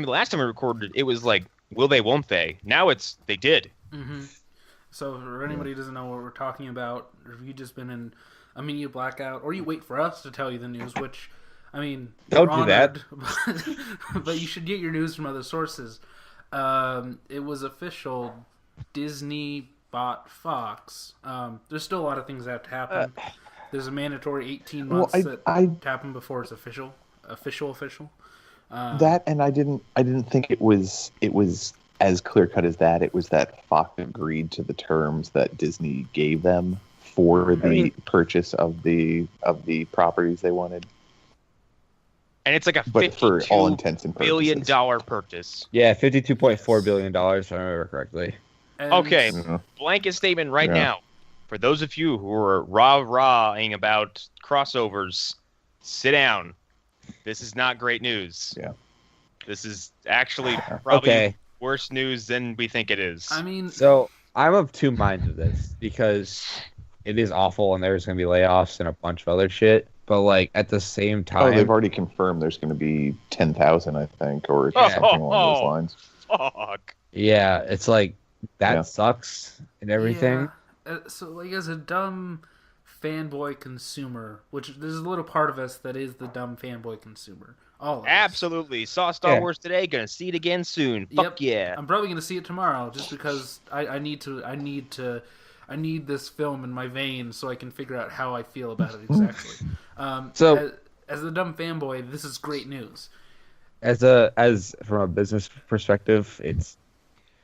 the last time we recorded, it was like, will they, won't they? Now it's, they did. Mm-hmm. So for anybody who doesn't know what we're talking about, or if you've just been in a media blackout, or you wait for us to tell you the news, which, I mean, Don't we're do that. honored, but you should get your news from other sources. It was official. Disney bought Fox. There's still a lot of things that have to happen. There's a mandatory 18 months that happen before it's official. That, and I didn't think it was as clear cut as that. It was that Fox agreed to the terms that Disney gave them for the purchase of the properties they wanted. And it's like a for all intents and purposes. $52 billion purchase. Yeah, $52.4 billion, if I remember correctly. And Okay, blanket statement right now. For those of you who are rah-rahing about crossovers, sit down. This is not great news. Yeah. This is actually probably worse news than we think it is. I mean, So I'm of two minds of this because it is awful and there's going to be layoffs and a bunch of other shit. But like at the same time, they've already confirmed there's going to be 10,000, I think, or something along those lines. Fuck. yeah, it's like that sucks and everything. Yeah. So, like, as a dumb fanboy consumer, which there's a little part of us that is the dumb fanboy consumer. All of us. Absolutely. Saw Star Wars today. Gonna see it again soon. Fuck yeah. I'm probably gonna see it tomorrow, just because I need this film in my veins so I can figure out how I feel about it exactly. So, as a dumb fanboy, this is great news. as from a business perspective, it's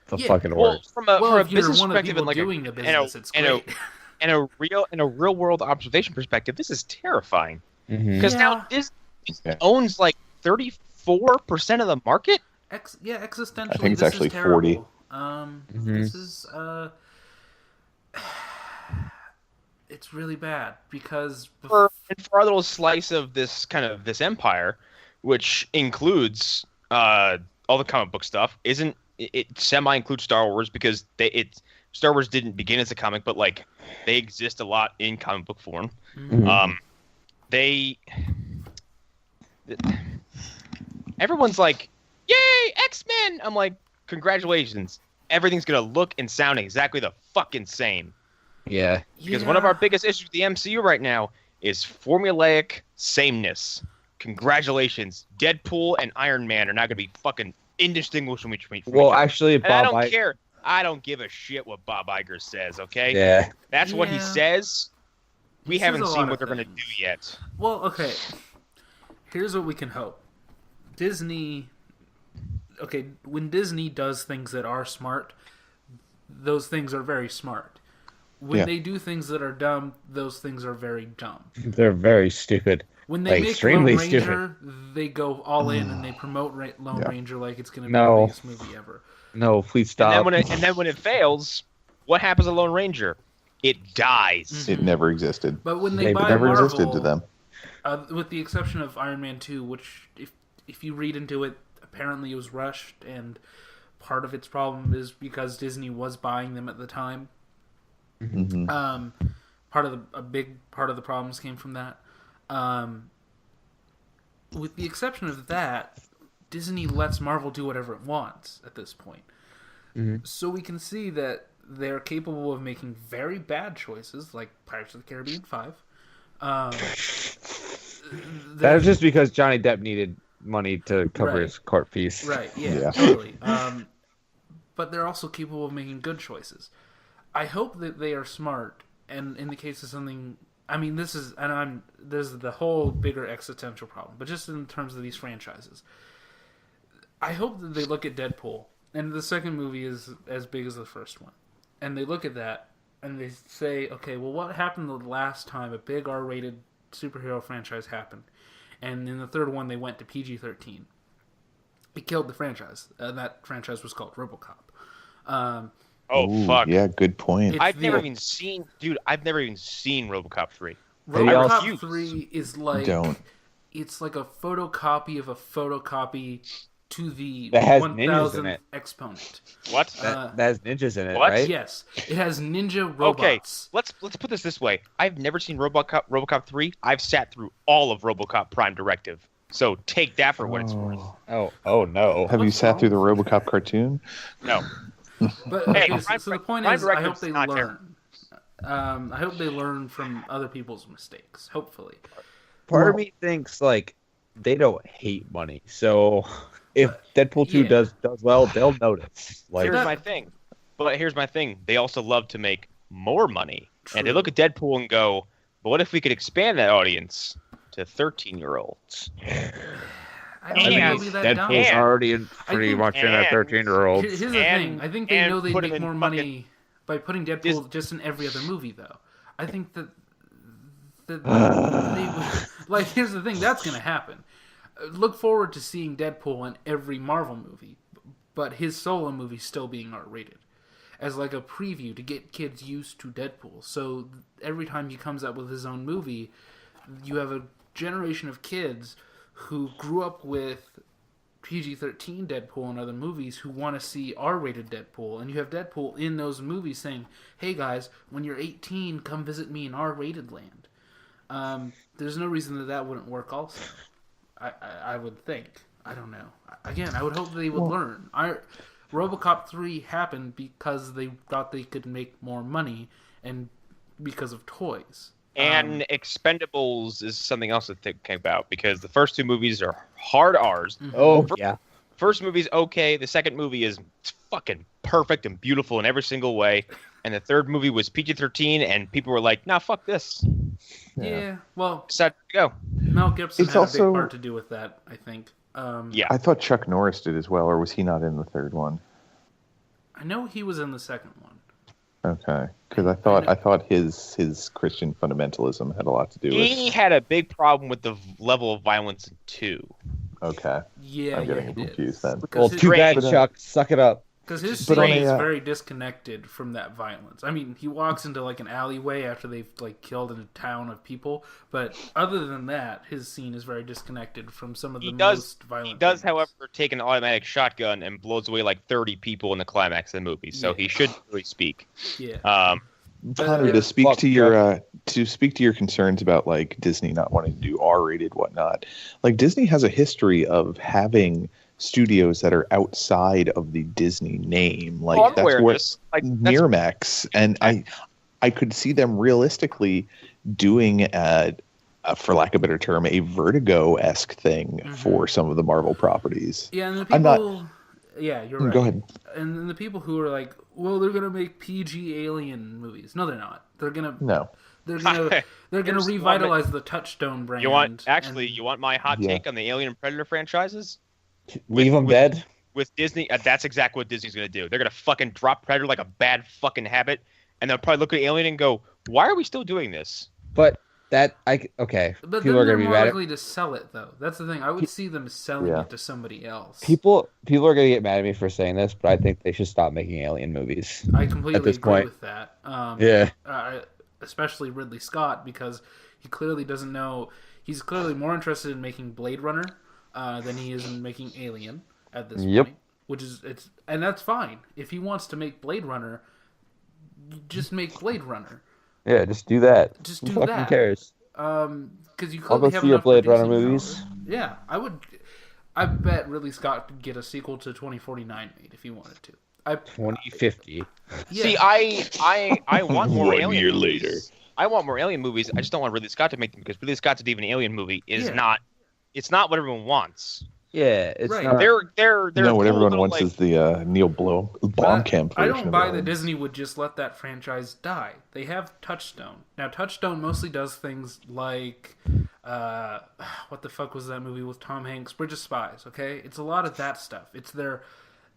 the fucking Well, worst. from a If you're business one of the perspective, people and like doing the business, it's and great. a real world observation perspective, this is terrifying. Mhm. Because now Disney owns like 34% of the market. Existentially, I think it's this actually is terrible. 40. This is it's really bad because For our little slice of this empire, which includes all the comic book stuff, it semi includes Star Wars because Star Wars didn't begin as a comic, but like they exist a lot in comic book form. Mhm. Everyone's like, "Yay, X-Men!" I'm like, "Congratulations! Everything's gonna look and sound exactly the fucking same." Yeah. Because one of our biggest issues with the MCU right now is formulaic sameness. Congratulations, Deadpool and Iron Man are not gonna be fucking indistinguishable from each Well, other. actually, And I Bob, don't care. I don't give a shit what Bob Iger says. Okay, Yeah. that's what he says. We He haven't says a seen lot what of they're gonna things. do yet. Well, okay. Here's what we can hope. Disney. Okay, when Disney does things that are smart, those things are very smart. When they do things that are dumb, those things are very dumb. They're very stupid. When they Like, make extremely Lone Ranger, they go all in and they promote Lone Ranger like it's going to be the biggest movie ever. No, please stop. And then when it fails, what happens to Lone Ranger? It dies. It never existed. But when they They buy Never Marvel, existed to them. with the exception of Iron Man 2, which if you read into it, apparently it was rushed, and part of its problem is because Disney was buying them at the time. Mm-hmm. A big part of the problems came from that. With the exception of that, Disney lets Marvel do whatever it wants at this point. Mm-hmm. So we can see that they're capable of making very bad choices, like Pirates of the Caribbean 5. That was just because Johnny Depp needed money to cover his court fees. Right, yeah. Totally. But they're also capable of making good choices. I hope that they are smart, and in the case of something... I mean, this is the whole bigger existential problem, but just in terms of these franchises. I hope that they look at Deadpool, and the second movie is as big as the first one, and they look at that, and they say, okay, well, what happened the last time a big R-rated superhero franchise happened? And in the third one, they went to PG-13. It killed the franchise. That franchise was called RoboCop. Fuck. Yeah, good point. I've never even seen RoboCop 3. RoboCop 3 is like... Don't. It's like a photocopy of a photocopy to the That has ninjas in 1000th it. exponent. What? That has ninjas in it, What? right? Yes. It has ninja Okay, robots. let's put this way. I've never seen RoboCop 3. I've sat through all of RoboCop Prime Directive. So take that for what it's worth. Oh no. Have you What's sat through the wrong? RoboCop cartoon? No. But Hey, okay, Ryan- so the point Ryan is, I hope Reynolds they is not learn. I hope they learn from other people's mistakes. Hopefully, Part of me thinks like they don't hate money. So if Deadpool 2 yeah. does well, they'll notice. Like Here's my thing. But here's my thing. They also love to make more money. And they True. look at Deadpool and go, but what if we could expand that audience to 13-year-olds? I don't think And it'll be that dumb. Deadpool's and- already I think- much in that and- 13-year-old. Here's the And- thing. I think they and know they put make him in more money by putting Deadpool just in every other movie, though. I think that they would, like. Here's the thing. That's going to happen. Look forward to seeing Deadpool in every Marvel movie, but his solo movie still being R-rated, as like a preview to get kids used to Deadpool. So every time he comes out with his own movie, you have a generation of kids who grew up with PG-13 Deadpool and other movies who want to see R-rated Deadpool, and you have Deadpool in those movies saying, "Hey guys, when you're 18, come visit me in R-rated land." There's no reason that wouldn't work. Also, I would think. I don't know. Again, I would hope they would learn. RoboCop 3 happened because they thought they could make more money and because of toys. And Expendables is something else to think about because the first two movies are hard R's. Oh yeah. First movie's okay. The second movie is fucking perfect and beautiful in every single way. And the third movie was PG-13, and people were like, "Nah, fuck this." Yeah. Well, Decided to go. Mel Gibson It's had a also- big part to do with that, I think. Yeah. I thought Chuck Norris did as well, or was he not in the third one? I know he was in the second one. Okay, because I thought his Christian fundamentalism had a lot to do with. He had a big problem with the level of violence in 2. Okay, Yeah, I'm getting he did. confused then. Well, Because too bad, But, Chuck. Suck it up. Because his But scene on a, is very disconnected from that violence. I mean, he walks into like an alleyway after they've like killed a town of people, but other than that, his scene is very disconnected from some of the most violent. He does, things. however, take an automatic shotgun and blows away like 30 people in the climax of the movie. So Yeah. he should really speak. Yeah. Connor, yeah, to speak fuck, to your concerns about like Disney not wanting to do R-rated whatnot, like Disney has a history of having studios that are outside of the Disney name, like I'm that's aware of what this. Like, that's- Miramax, and I could see them realistically doing for lack of a better term, a Vertigo-esque thing for some of the Marvel properties. Yeah, and the I'm not- people. Yeah, you're right. Go ahead. And then the people who are like, well, they're gonna make PG alien movies. No, they're not. They're gonna Here's revitalize the Touchstone brand. You want my hot Yeah. take on the Alien and Predator franchises? Leave them with- dead. With Disney, that's exactly what Disney's going to do. They're going to fucking drop Predator like a bad fucking habit, and they'll probably look at Alien and go, "Why are we still doing this?" But okay. But then People are they're gonna be more mad. likely to sell it, though. That's the thing. I would see them selling Yeah. it to somebody else. People are gonna get mad at me for saying this, but I think they should stop making alien movies. I completely at this agree point. with that. Yeah. Especially Ridley Scott, because he clearly doesn't know. He's clearly more interested in making Blade Runner than he is in making Alien at this Yep. point. And that's fine. If he wants to make Blade Runner, just make Blade Runner. Yeah, just do that. Just Who do fucking that. cares? Because you I'll go clearly have see your enough Blade Runner producing movies. power. Yeah, I would. I bet Ridley Scott could get a sequel to 2049 made if he wanted to. 2050. Yeah. See, I want more 1 Alien year movies. later. I want more Alien movies. I just don't want Ridley Scott to make them because Ridley Scott to do an Alien movie is Yeah. not. It's not what everyone wants. Yeah, it's Right. not. They're No, what cool everyone little, wants like- is the Neil Blomkamp version. I don't of buy it. that Disney would just let that franchise die. They have Touchstone. Now, Touchstone mostly does things like, what the fuck was that movie with Tom Hanks? Bridge of Spies, okay? It's a lot of that stuff. It's their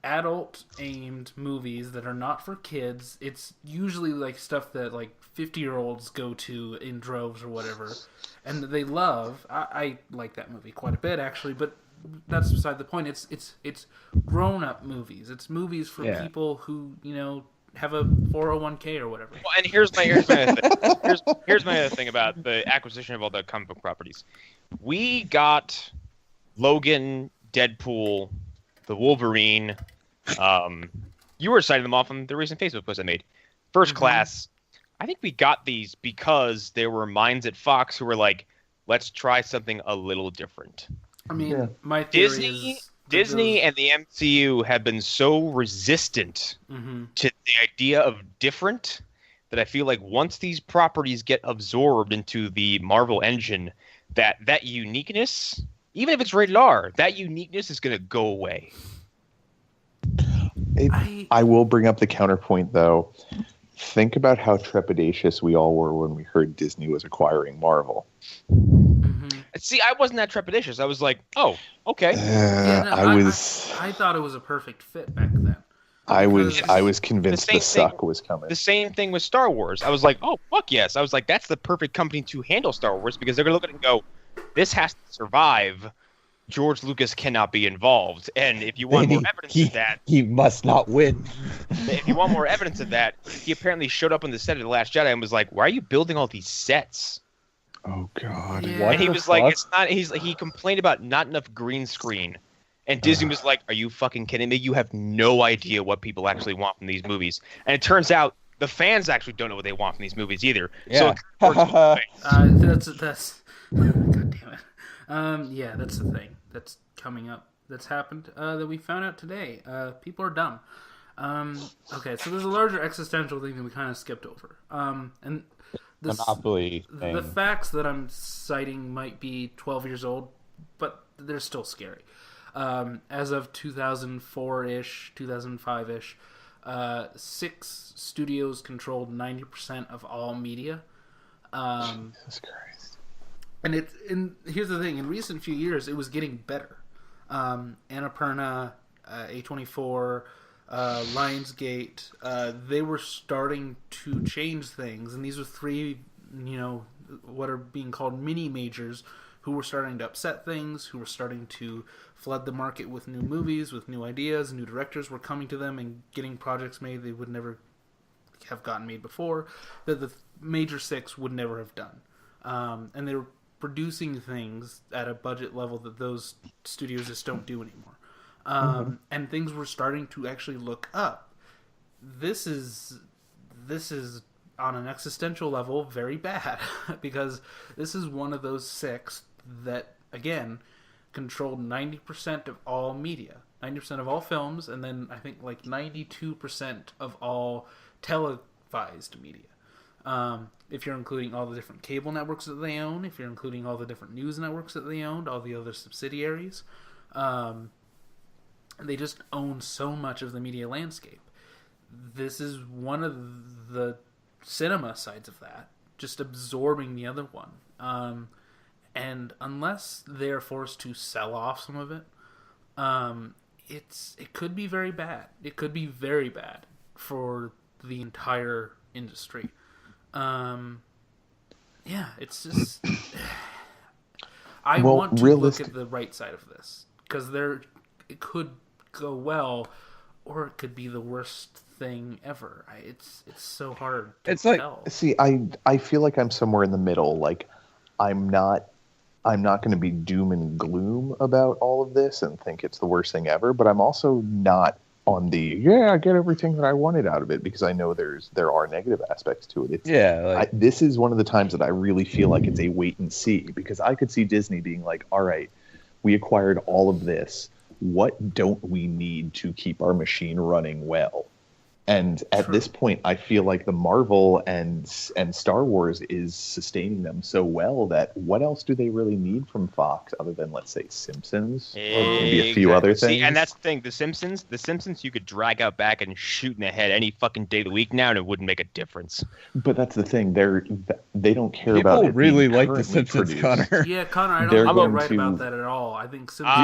adult-aimed movies that are not for kids. It's usually like stuff that like 50-year-olds go to in droves or whatever, and that they love. I like that movie quite a bit, actually, but that's beside the point. It's grown-up movies. It's movies for Yeah. people who, have a 401k or whatever. Well, and here's my other thing. Here's my other thing about the acquisition of all the comic book properties. We got Logan, Deadpool, the Wolverine. You were citing them off on the recent Facebook post I made. First Class. I think we got these because there were minds at Fox who were like, "Let's try something a little different." I mean, Yeah. my theory Disney, is that Disney, and the MCU have been so resistant to the idea of different that I feel like once these properties get absorbed into the Marvel engine, that uniqueness, even if it's rated R, that uniqueness is going to go away. I will bring up the counterpoint, though. Think about how trepidatious we all were when we heard Disney was acquiring Marvel. See, I wasn't that trepidatious. I was like, oh, okay. I thought it was a perfect fit back then. I was convinced the suck was coming. The same thing with Star Wars. I was like, oh, fuck yes. I was like, that's the perfect company to handle Star Wars because they're going to look at it and go, this has to survive. George Lucas cannot be involved. And if you want more evidence of that... He must not win. If you want more evidence of that, he apparently showed up on the set of The Last Jedi and was like, why are you building all these sets? Oh, God. Yeah. And he was like, it's not... He complained about not enough green screen. And Disney was like, are you fucking kidding me? You have no idea what people actually want from these movies. And it turns out the fans actually don't know what they want from these movies either. Yeah. So it works both ways. That's God damn it. Yeah, that's the thing that's coming up. That's happened. That we found out today. People are dumb. Okay, so there's a larger existential thing that we kind of skipped over. And this, Monopoly thing. the facts that I'm citing might be 12 years old, but they're still scary. As of 2004-ish, 2005-ish, 6 studios controlled 90% of all media. Jesus Christ. And here's the thing: in recent few years, it was getting better. Annapurna, A24, Lionsgate, they were starting to change things, and these were 3, what are being called mini majors, who were starting to upset things, who were starting to flood the market with new movies, with new ideas. New directors were coming to them and getting projects made they would never have gotten made before, that the major 6 would never have done. And they were producing things at a budget level that those studios just don't do anymore. And things were starting to actually look up. This is on an existential level very bad because this is one of those 6 that, again, controlled 90% of all media, 90% of all films, and then I think like 92% of all televised media. If you're including all the different cable networks that they own, if you're including all the different news networks that they owned, all the other subsidiaries, they just own so much of the media landscape. This is one of the cinema sides of that, just absorbing the other one. And unless they're forced to sell off some of it, it could be very bad. It could be very bad for the entire industry. Yeah, it's just... I want to look at the right side of this, because it could go well, or it could be the worst thing ever. It's so hard to tell. See, I feel like I'm somewhere in the middle. Like, I'm not going to be doom and gloom about all of this and think it's the worst thing ever, but I'm also not on the I get everything that I wanted out of it, because I know there are negative aspects to it. This is one of the times that I really feel like it's a wait and see, because I could see Disney being like, all right, we acquired all of this. What don't we need to keep our machine running well? And at this point, I feel like the Marvel and Star Wars is sustaining them so well that what else do they really need from Fox other than, let's say, Simpsons? Or maybe a few other things? See, and that's the thing. The Simpsons you could drag out back and shoot in the head any fucking day of the week now, and it wouldn't make a difference. But that's the thing. They don't care about it. People really like The currently Simpsons, produced. Connor. Yeah, Connor, I don't think you're right about that at all. I think Simpsons...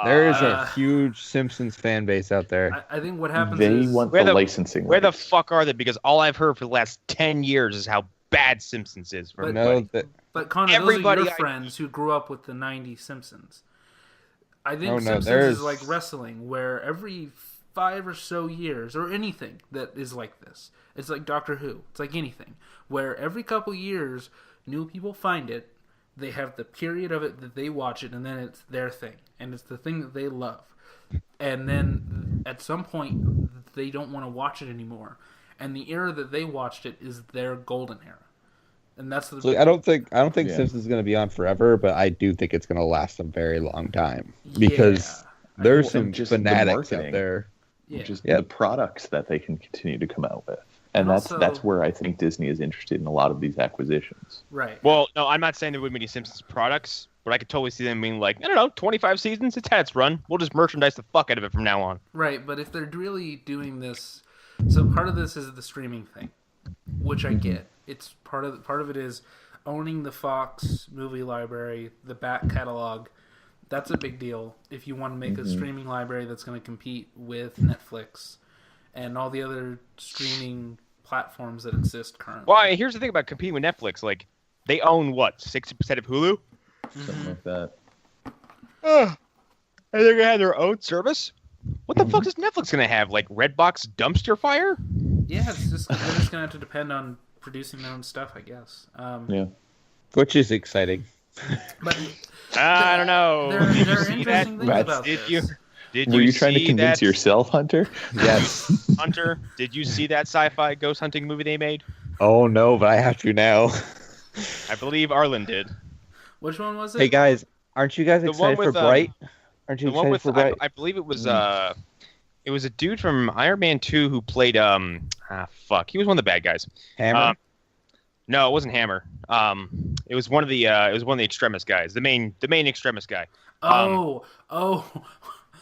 There is a huge Simpsons fan base out there. I think what happens They is... want the licensing. Where the fuck are they? Because all I've heard for the last 10 years is how bad Simpsons is for everybody. But Connor, those are your friends who grew up with the 90s Simpsons. I think Simpsons is like wrestling, where every 5 or so years, or anything that is like this, it's like Doctor Who. It's like anything, where every couple years, new people find it, they have the period of it that they watch it, and then it's their thing. And it's the thing that they love. And then at some point, they don't want to watch it anymore. And the era that they watched it is their golden era. and that's the. So I don't think Yeah. Simpsons is going to be on forever, but I do think it's going to last a very long time because there's some just the fanatics out marketing. there. Just Yeah. the products that they can continue to come out with. And And that's also- where I think Disney is interested in a lot of these acquisitions. Right. Well, no, I'm not saying there wouldn't be any Simpsons products, but I could totally see them being like, I don't know, 25 seasons, it's had its run. We'll just merchandise the fuck out of it from now on. Right, but if they're really doing this, so part of this is the streaming thing, which I get. It's part of it is owning the Fox movie library, the back catalog. That's a big deal if you want to make a streaming library that's going to compete with Netflix and all the other streaming platforms that exist currently. Well, here's the thing about competing with Netflix. Like, they own, what, 60% of Hulu? Something like that. And they're going to have their own service? What the fuck is Netflix going to have? Like, Redbox dumpster fire? Yeah, it's just they're just going to have to depend on producing their own stuff, I guess. Yeah. Which is exciting. But I don't know. there are See interesting that? things Right. about Did this. you? Did Were you see trying to convince that, yourself, Hunter? Yes. Hunter? Did you see that sci-fi ghost hunting movie they made? Oh no, but I have to now. I believe Arlen did. Which one was it? Hey guys, aren't you guys The excited one for with, Bright? Aren't you The one excited with, for Bright? I believe it was a dude from Iron Man 2 who played he was one of the bad guys. Hammer? No, it wasn't Hammer. It was one of the extremist guys. The main extremist guy.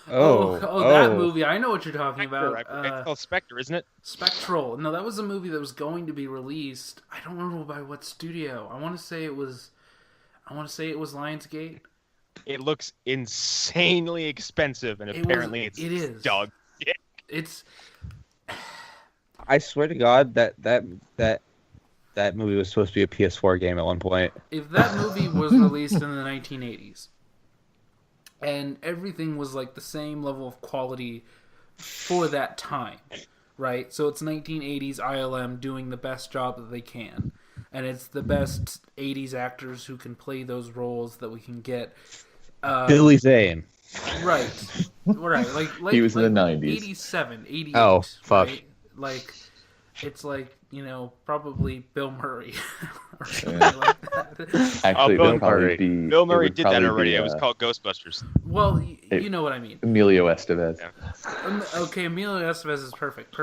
That movie. I know what you're talking about. It's called Spectre, isn't it? Spectral. No, that was a movie that was going to be released. I don't remember by what studio. I want to say it was Lionsgate. It looks insanely expensive, and apparently it is. dog. Yeah. It's I swear to God that movie was supposed to be a PS4 game at one point. if that movie was released in the 1980s and everything was like the same level of quality for that time, right? So it's 1980s ILM doing the best job that they can, and it's the best 80s actors who can play those roles that we can get. Billy Zane. Right. Like He was in the like 90s. 87, 88. Oh, fuck. Right? Like, it's like, probably Bill Murray or something Yeah. like that. Actually, Bill it would probably Murray. be. Bill it Murray would did that probably already. be, It was called Ghostbusters. Well, you know what I mean. Emilio Estevez. Yeah. Okay, Emilio Estevez is perfect.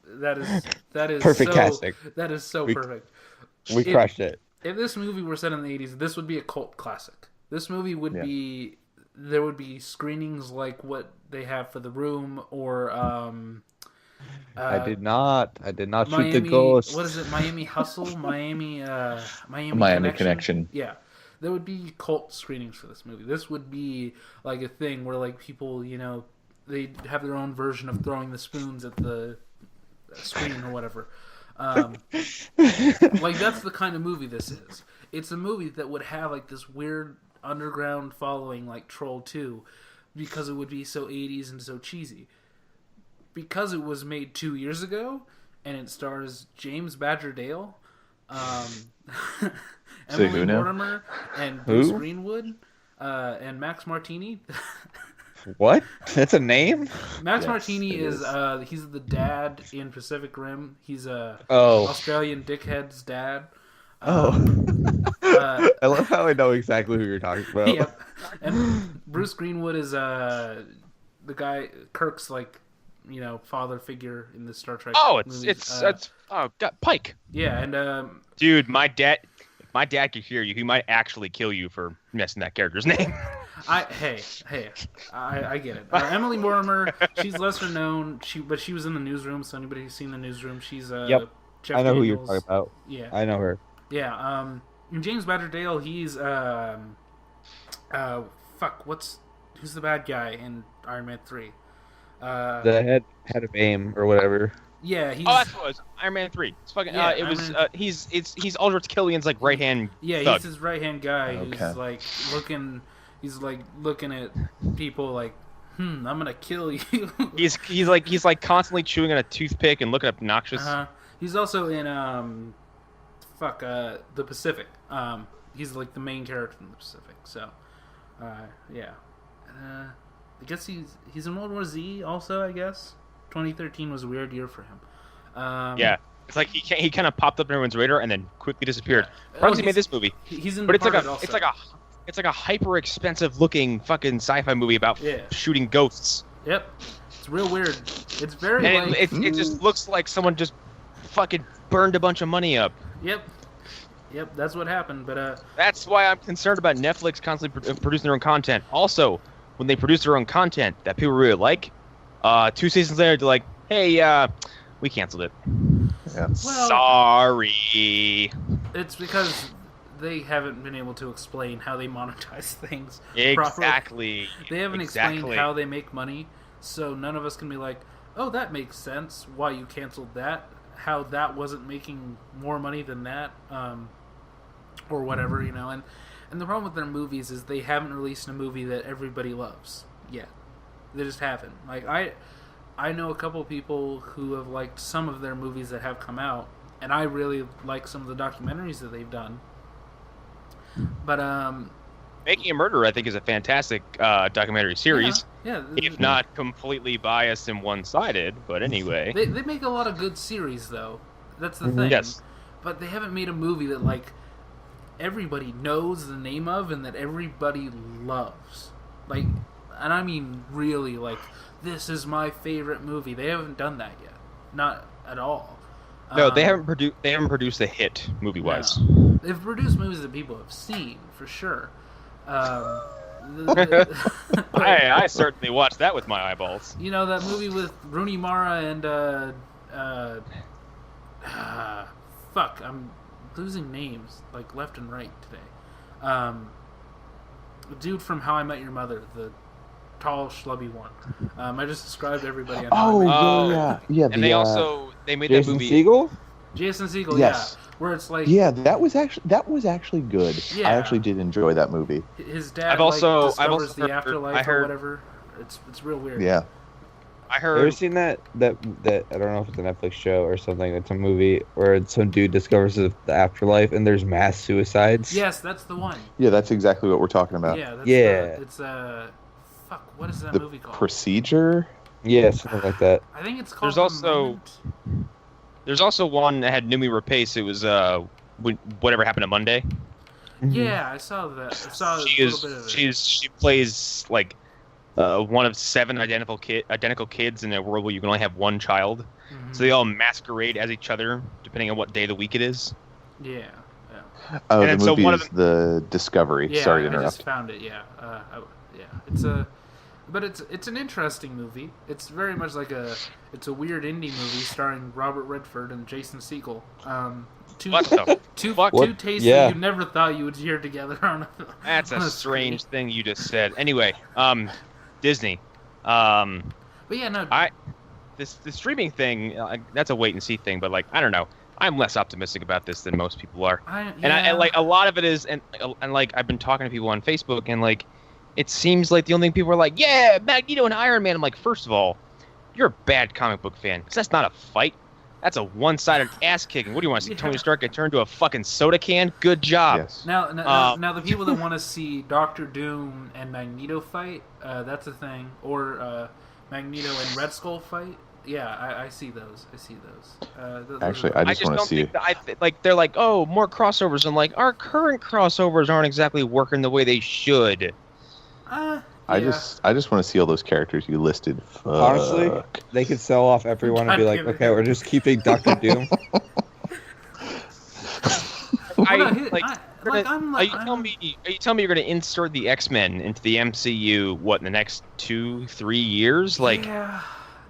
That is Perfect so, casting. That is so We- perfect. We crushed it. If this movie were set in the 80s, this would be a cult classic. This movie would Yeah. be. There would be screenings like what they have for The Room or. I did not shoot Miami, the ghost. What is it? Miami Hustle, Miami Connection. Yeah, there would be cult screenings for this movie. This would be like a thing where like people, they have their own version of throwing the spoons at the screen or whatever. Like that's the kind of movie this is. It's a movie that would have like this weird underground following like Troll 2 because it would be so 80s and so cheesy. Because it was made 2 years ago, and it stars James Badger Dale, Emily who now? Mortimer, and Bruce Who? Greenwood, and Max Martini. What? That's a name? Max Yes, Martini it is is. he's the dad in Pacific Rim. He's a Oh. Australian dickhead's dad. Oh. Uh, I love how I know exactly who you're talking about. Yep. And Bruce Greenwood is the guy Kirk's like father figure in the Star Trek. Oh, movies. God, Pike. Yeah, and Dude, if my dad could hear you, he might actually kill you for messing that character's name. I get it. Emily Mortimer, she's lesser known. But she was in the Newsroom. So anybody who's seen the Newsroom, she's Yep. Jeff I know who you're Daniels. talking about. Yeah, I know her. yeah. And James Badger Dale, he's who's the bad guy in Iron Man 3? The head of AIM or whatever. Yeah, he's Oh, that's what it was. Iron Man 3. It's fucking. Yeah, It Iron was. Man- He's Aldrich Killian's like right hand. yeah, thug. he's his right hand guy Okay. who's like looking. He's like looking at people like, I'm gonna kill you. He's like constantly chewing on a toothpick and looking obnoxious. He's also in the Pacific. He's like the main character in the Pacific. So, yeah. I guess he's in World War Z also. I guess 2013 was a weird year for him. Yeah. It's like he kind of popped up on everyone's radar and then quickly disappeared. Yeah. Probably made this movie, He's in but it's Departed like also. it's like a hyper expensive looking fucking sci-fi movie about shooting ghosts. Yep. It's real weird. It's very And like... it just looks like someone just fucking burned a bunch of money up. Yep. Yep, that's what happened, but That's why I'm concerned about Netflix constantly producing their own content. Also, when they produce their own content that people really like, 2 seasons later, they're like, hey, we canceled it. Yeah. Well, Sorry. it's because they haven't been able to explain how they monetize things properly. Exactly. They haven't explained how they make money, so none of us can be like, oh, that makes sense, why you canceled that, how that wasn't making more money than that, or whatever, you know. And the problem with their movies is they haven't released a movie that everybody loves yet. They just haven't. Like, I know a couple of people who have liked some of their movies that have come out, and I really like some of the documentaries that they've done. But Making a Murderer, I think, is a fantastic documentary series. yeah, If not completely biased and one-sided, but anyway. they make a lot of good series, though. That's the thing. Yes. But they haven't made a movie that, like, everybody knows the name of and that everybody loves. Like, and I mean really, like, this is my favorite movie. They haven't done that yet. Not at all. No, they haven't produced a hit movie-wise. No. They've produced movies that people have seen, for sure. I certainly watched that with my eyeballs. You know, that movie with Rooney Mara and fuck, I'm losing names like left and right today. The dude from How I Met Your Mother, the tall, schlubby one. I just described everybody on How I Met Your Mother. Yeah. And they made Jason that movie. Segel? Jason Segel, Yes. yeah. Where it's like, Yeah, that was actually good. Yeah. I actually did enjoy that movie. his dad I've also discovers the heard- afterlife I heard- or whatever. It's real weird. Yeah. I Have you ever heard. seen that I don't know if it's a Netflix show or something, it's a movie where some dude discovers the afterlife and there's mass suicides? Yes, that's the one. Yeah, that's exactly what we're talking about. Yeah, that's Yeah. it's fuck, what is that The movie called? Procedure? Yeah, something like that. I think it's called There's also- Moment. There's also one that had Numi Rapace. It was Whatever Happened to Monday. Yeah, I saw that. I saw She a is little bit of it. she plays like one of 7 identical kids in a world where you can only have one child. Mhm. So they all masquerade as each other depending on what day of the week it is. Yeah. Oh, And the then so movie one is of The Discovery. Yeah, Sorry to I interrupt. just found it. Yeah, it's an interesting movie. It's very much like it's a weird indie movie starring Robert Redford and Jason Segel. Two What the two fuck? two tastes Yeah. that you never thought you would hear together on a. That's on a screen. strange thing you just said. Anyway, Disney. But yeah, no. The streaming thing, that's a wait and see thing. But like, I don't know. I'm less optimistic about this than most people are. And like a lot of it is, and like I've been talking to people on Facebook, and like it seems like the only thing people are like, yeah, Magneto and Iron Man. I'm like, first of all, you're a bad comic book fan, because that's not a fight. That's a one-sided ass kicking. What do you want to see? Yeah. Tony Stark get turned into a fucking soda can? Good job. Yes. Now the people that want to see Doctor Doom and Magneto fight, that's a thing. Or Magneto and Red Skull fight. Yeah, I see those. Those Actually, are- I just want to don't see think that like they're like, oh, more crossovers. I'm like, our current crossovers aren't exactly working the way they should. yeah. I just want to see all those characters you listed. Honestly, Fuck. they could sell off everyone and be like, God damn it. okay, we're just keeping Doctor Doom. Well, no, Are you telling me you're going to insert the X-Men into the MCU? What in the next 2-3 years? Like, yeah.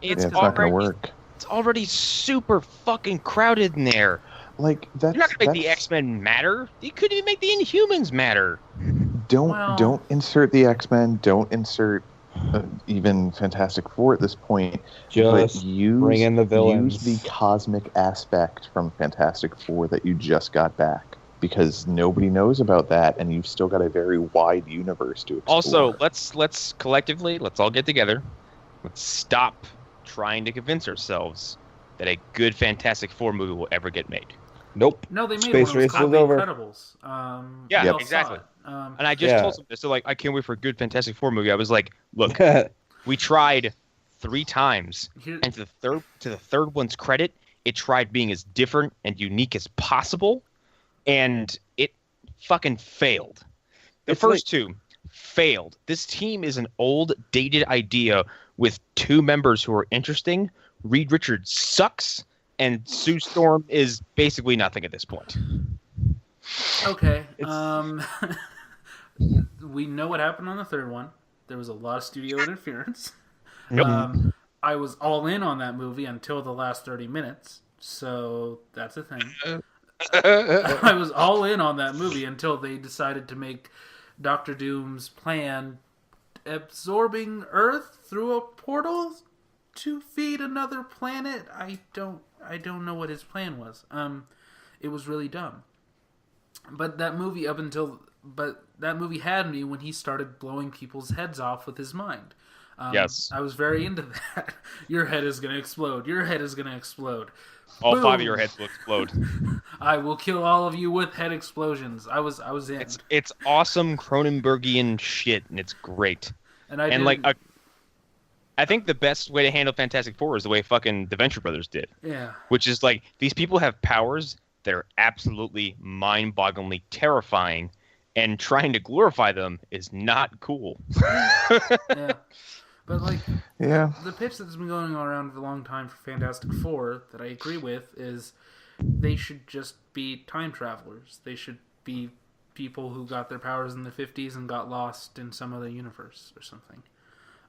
it's Yeah, it's not going already to work. it's already super fucking crowded in there. Like that's You're not going to make the that's- X-Men matter. You couldn't even make the Inhumans matter. Don't insert the X-Men. Don't insert even Fantastic Four at this point. But Just use, bring in the villains. Use the cosmic aspect from Fantastic Four that you just got back, because nobody knows about that, and you've still got a very wide universe to explore. Also, let's collectively, let's all get together. Let's stop trying to convince ourselves that a good Fantastic Four movie will ever get made. Nope. No, they made Space one. It was Race called is The over. Incredibles. Yeah, we all saw exactly. it. And I just Yeah. told them this. So like, I can't wait for a good Fantastic Four movie. I was like, look, we tried 3 times, Here- and to the third one's credit, it tried being as different and unique as possible, and it fucking failed. The first two failed. This team is an old, dated idea with 2 members who are interesting. Reed Richards sucks, and Sue Storm is basically nothing at this point. Okay. We know what happened on the third one. There was a lot of studio interference. Yep. I was all in on that movie until the last 30 minutes, so that's a thing. I was all in on that movie until they decided to make Doctor Doom's plan absorbing Earth through a portal to feed another planet. I don't know what his plan was. It was really dumb. But that movie that movie had me when he started blowing people's heads off with his mind. Yes. I was very into that. Your head is going to explode. Your head is going to explode. All Boom. 5 of your heads will explode. I will kill all of you with head explosions. I was in. It's awesome Cronenbergian shit, and it's great. And like, I think the best way to handle Fantastic Four is the way fucking the Venture Brothers did. Yeah. Which is like, these people have powers that are absolutely mind-bogglingly terrifying, and trying to glorify them is not cool. Yeah. But, like, Yeah. the pitch that's been going around for a long time for Fantastic Four that I agree with is they should just be time travelers. They should be people who got their powers in the 50s and got lost in some other universe or something.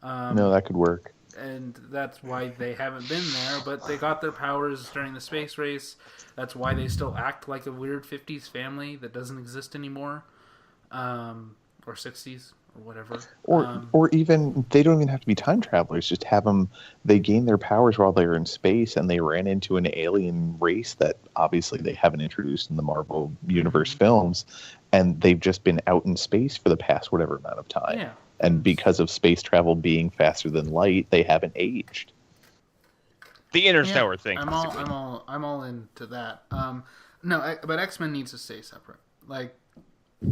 No, that could work. And that's why they haven't been there, but they got their powers during the space race. That's why they still act like a weird 50s family that doesn't exist anymore. Or 60s. Or whatever, or even they don't even have to be time travelers. Just have them. They gain their powers while they're in space, and they ran into an alien race that obviously they haven't introduced in the Marvel Universe films, and they've just been out in space for the past whatever amount of time. Yeah. And because of space travel being faster than light, they haven't aged. The Interstellar thing. I'm all into that. No, but X-Men needs to stay separate. Like,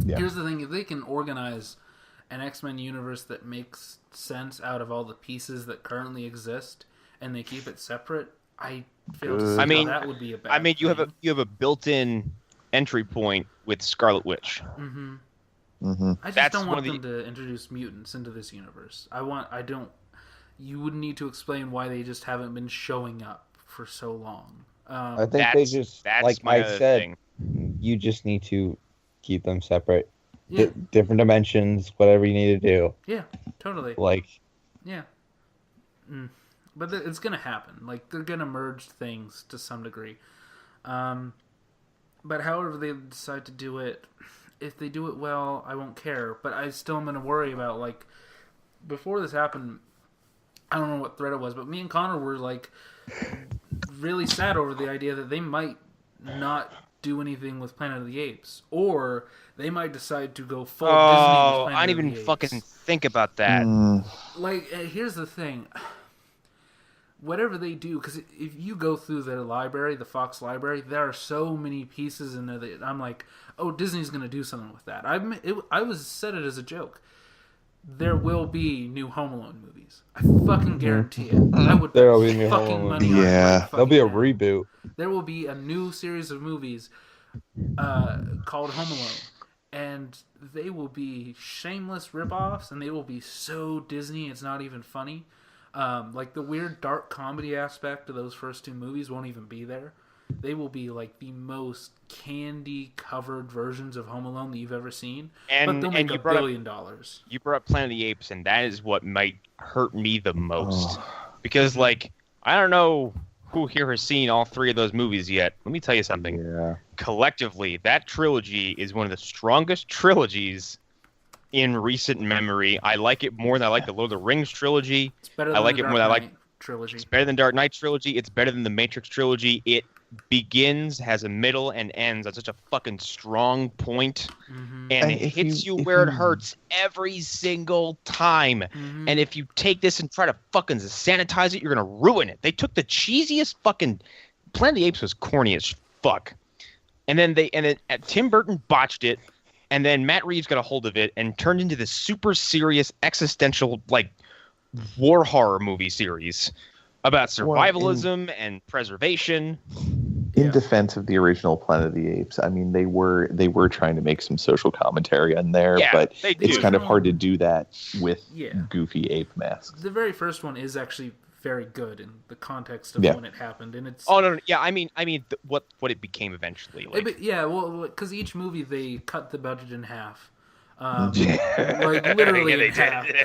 here's the thing: if they can organize an X-Men universe that makes sense out of all the pieces that currently exist, and they keep it separate, I feel to see how that would be a bad thing. You have a built-in entry point with Scarlet Witch. Mm-hmm. Mm-hmm. I just don't want them to introduce mutants into this universe. You wouldn't need to explain why they just haven't been showing up for so long. I think they just, like I said, you just need to keep them separate. Yeah. Different dimensions, whatever you need to do. Yeah, totally. Yeah. But it's going to happen. Like, they're going to merge things to some degree. But however they decide to do it, if they do it well, I won't care. But I still am going to worry about, like, before this happened, I don't know what thread it was, but me and Connor were, like, really sad over the idea that they might not do anything with Planet of the Apes, or they might decide to go full Disney with Planet of the Apes. I didn't even fucking think about that. Like, here's the thing. Whatever they do, because if you go through their library, the Fox library, there are so many pieces in there that I'm like, oh, Disney's going to do something with that. I said it as a joke. There will be new Home Alone movies. I fucking guarantee it. I would there will be new fucking Home Alone money movies. on it. Yeah. There'll be a reboot. There will be a new series of movies called Home Alone. And they will be shameless ripoffs, and they will be so Disney it's not even funny. Like, the weird dark comedy aspect of those first 2 movies won't even be there. They will be like the most candy-covered versions of Home Alone that you've ever seen. But they'll make $1 billion. You brought up Planet of the Apes, and that is what might hurt me the most. Because, like, I don't know who here has seen all 3 of those movies yet. Let me tell you something. Yeah. Collectively, that trilogy is one of the strongest trilogies in recent memory. I like it more than I like the Lord of the Rings trilogy. It's better than the Dark Knight trilogy. It's better than Dark Knight trilogy. It's better than the Matrix trilogy. It begins, has a middle, and ends on such a fucking strong point. And it hits you where it hurts every single time. And if you take this and try to fucking sanitize it, you're gonna ruin it. They took the cheesiest fucking... Planet of the Apes was corny as fuck. And then Tim Burton botched it, and then Matt Reeves got a hold of it and turned into this super serious existential, like, war horror movie series about Well, survivalism and preservation. In defense of the original Planet of the Apes, I mean, they were trying to make some social commentary on there, Yeah, but they it's do. kind of hard to do that with Yeah. goofy ape masks. The very first one is actually very good in the context of Yeah. when it happened, and it's Oh no, yeah, I mean, what it became eventually. Like, because each movie they cut the budget in half, like yeah, literally they in half, did.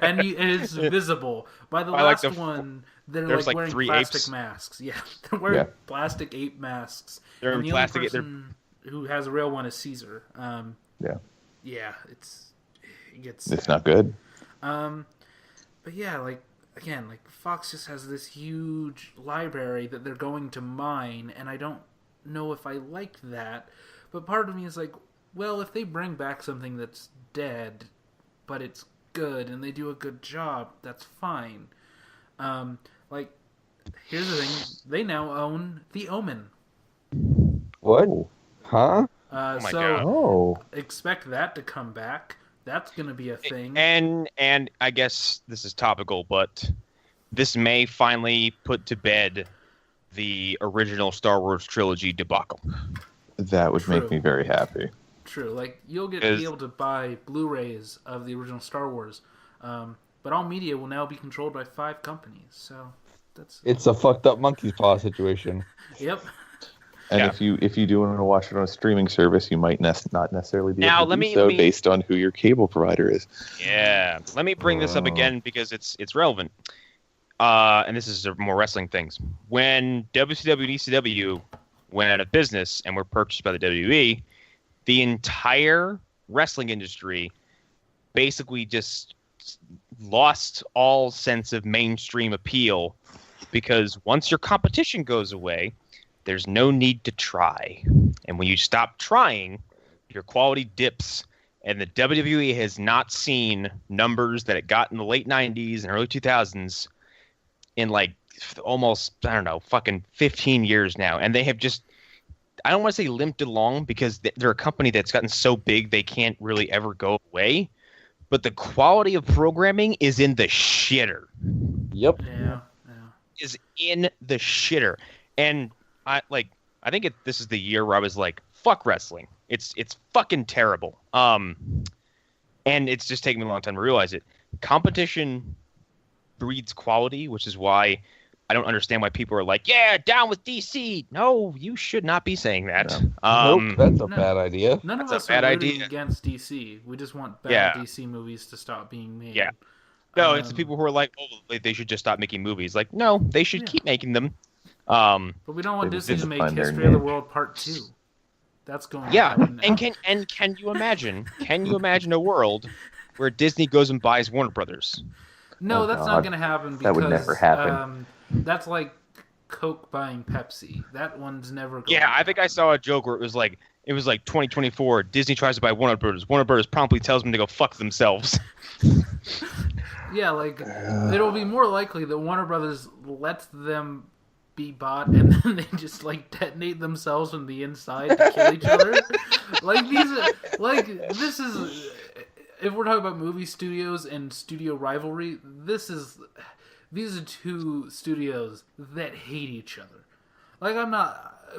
and it's visible. By the I like last the- one, they're there's, like like, wearing 3 plastic apes. masks. Yeah, they're wearing Yeah. plastic ape masks. They're and the plastic. only person who has a real one is Caesar. Yeah, Yeah, it gets it's not good. But yeah, like again, like Fox just has this huge library that they're going to mine, and I don't know if I like that. But part of me is like, well, if they bring back something that's dead, but it's good and they do a good job, that's fine. Like, here's the thing: they now own The Omen. What? Oh. Huh? my So God. Oh, expect that to come back. That's gonna be a thing. And I guess this is topical, but this may finally put to bed the original Star Wars trilogy debacle. that would True. make me very happy. True, like you'll be Is- able to buy Blu-rays of the original Star Wars, but all media will now be controlled by 5 companies. So that's It's a fucked up monkey's paw situation. yep. And Yeah. if you do want to watch it on a streaming service, you might not necessarily be Now, able to let do me- so let me- based on who your cable provider is. Yeah, let me bring this up again because it's relevant. And this is more wrestling things. When WCW and ECW went out of business and were purchased by the WWE, the entire wrestling industry basically just lost all sense of mainstream appeal because once your competition goes away, there's no need to try. And when you stop trying, your quality dips. And the WWE has not seen numbers that it got in the late 90s and early 2000s in like almost, I don't know, fucking 15 years now. And they have just, I don't want to say limped along because they're a company that's gotten so big they can't really ever go away. But the quality of programming is in the shitter. Yep. Yeah. Is in the shitter. And I think this is the year where I was like, fuck wrestling. It's fucking terrible. And it's just taken me a long time to realize it. Competition breeds quality, which is why I don't understand why people are like, yeah, down with DC. No, you should not be saying that. Nope, that's a no. bad idea. None of That's us a bad are rooting idea. against DC. We just want bad Yeah. DC movies to stop being made. Yeah. No, it's the people who are like, oh, they should just stop making movies. Like, no, they should Yeah. keep making them. But we don't want They Disney just to make find their History of the niche. World Part 2. That's going to Yeah, happen now. can you imagine? Can you imagine a world where Disney goes and buys Warner Brothers? No, Oh, that's God. not going to happen because That would never happen. That's like Coke buying Pepsi. That one's never going Yeah, I think I saw a joke where it was like 2024. Disney tries to buy Warner Brothers. Warner Brothers promptly tells them to go fuck themselves. Yeah, like it'll be more likely that Warner Brothers lets them be bought and then they just like detonate themselves from the inside to kill each other. This is if we're talking about movie studios and studio rivalry, these are 2 studios that hate each other. Like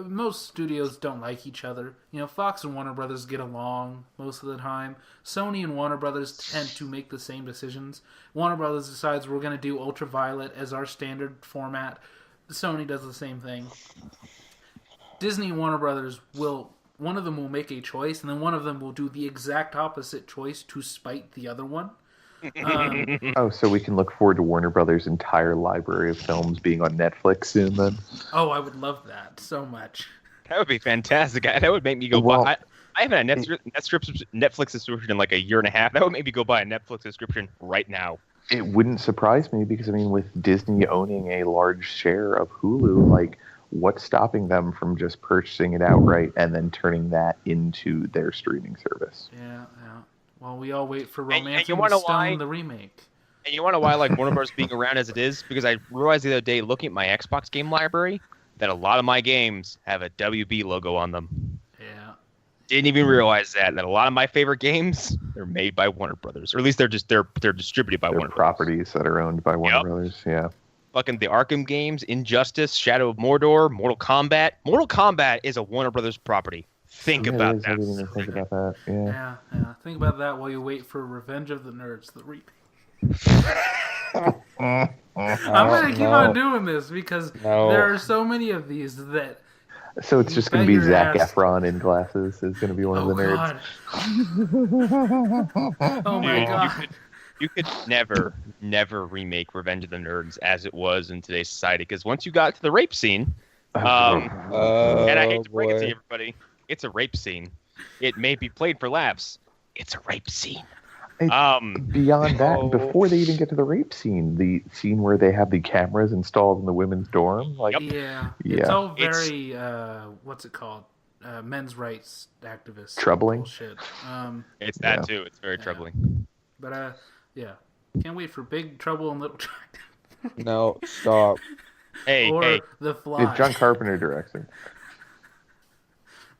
most studios don't like each other. You know, Fox and Warner Brothers get along most of the time. Sony and Warner Brothers tend to make the same decisions. Warner Brothers decides we're going to do Ultraviolet as our standard format. Sony does the same thing. Disney and Warner Brothers one of them will make a choice, and then one of them will do the exact opposite choice to spite the other one. Oh, so we can look forward to Warner Brothers' entire library of films being on Netflix soon then? Oh, I would love that so much. That would be fantastic. That would make me go Well, buy. I haven't had a Netflix subscription in like a year and a half. That would make me go buy a Netflix subscription right now. It wouldn't surprise me because, I mean, with Disney owning a large share of Hulu, like, what's stopping them from just purchasing it outright and then turning that into their streaming service? Yeah. While we all wait for And Romancing you the wanna Stone, why- the remake. And you want to know why like Warner Bros. Being around as it is? Because I realized the other day looking at my Xbox game library that a lot of my games have a WB logo on them. Yeah. Didn't even realize that a lot of my favorite games they're made by Warner Brothers, or at least they're distributed by They're Warner Brothers. properties that are owned by Warner Yep. Brothers, yeah. fucking the Arkham games, Injustice, Shadow of Mordor, Mortal Kombat. Mortal Kombat is a Warner Brothers property. Think Yeah, about it is. I that. didn't even think about that. Yeah. Yeah. Think about that while you wait for Revenge of the Nerds, the remake. I'm gonna keep on doing this because there are so many of these that. So it's just going to be Zac Efron in glasses is going to be one of the nerds. Oh my god. You could never remake Revenge of the Nerds as it was in today's society, because once you got to the rape scene, and I hate to break it to everybody, it's a rape scene. It may be played for laughs. It's a rape scene. Beyond that, before they even get to the rape scene, the scene where they have the cameras installed in the women's dorm, like it's all very what's it called? Men's rights activists. Troubling. Bullshit. It's that too. It's very troubling. But can't wait for Big Trouble in Little China. No, stop. Or The Fly. If John Carpenter directs it.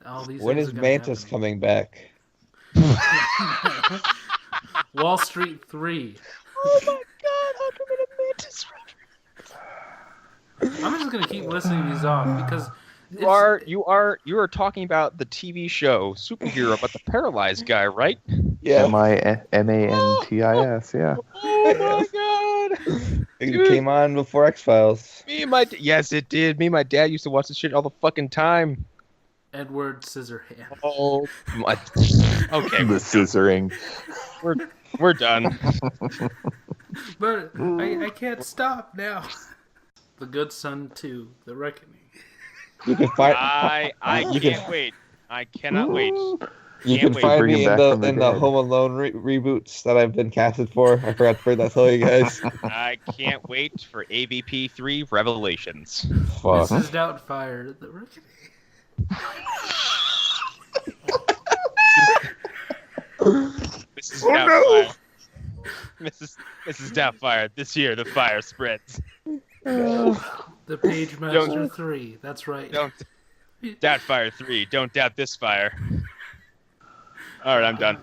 All these when is Mantis coming back? Wall Street 3. Oh my god, how come it a Mantis reference? I'm just gonna keep listening these off because you are talking about the TV show superhero about the paralyzed guy, right? Yeah. Mantis, yeah. Oh my god. It came on before X-Files. Yes, it did. Me and my dad used to watch this shit all the fucking time. Edward Scissorhands. Oh my. Okay. The scissoring. We're done. But I can't stop now. The Good Son 2, The Reckoning. You can find. I can't wait. I cannot wait. You can find me in the Home Alone reboots that I've been casted for. I forgot to bring that to tell you guys. I can't wait for AVP 3 Revelations. Fuck. Mrs. Doubtfire, The Reckoning. Mrs. Doubtfire. Mrs. Doubtfire. This year the fire spreads. The Page Master 3. That's right. Don't Doubtfire 3. Don't doubt this fire. All right, I'm done.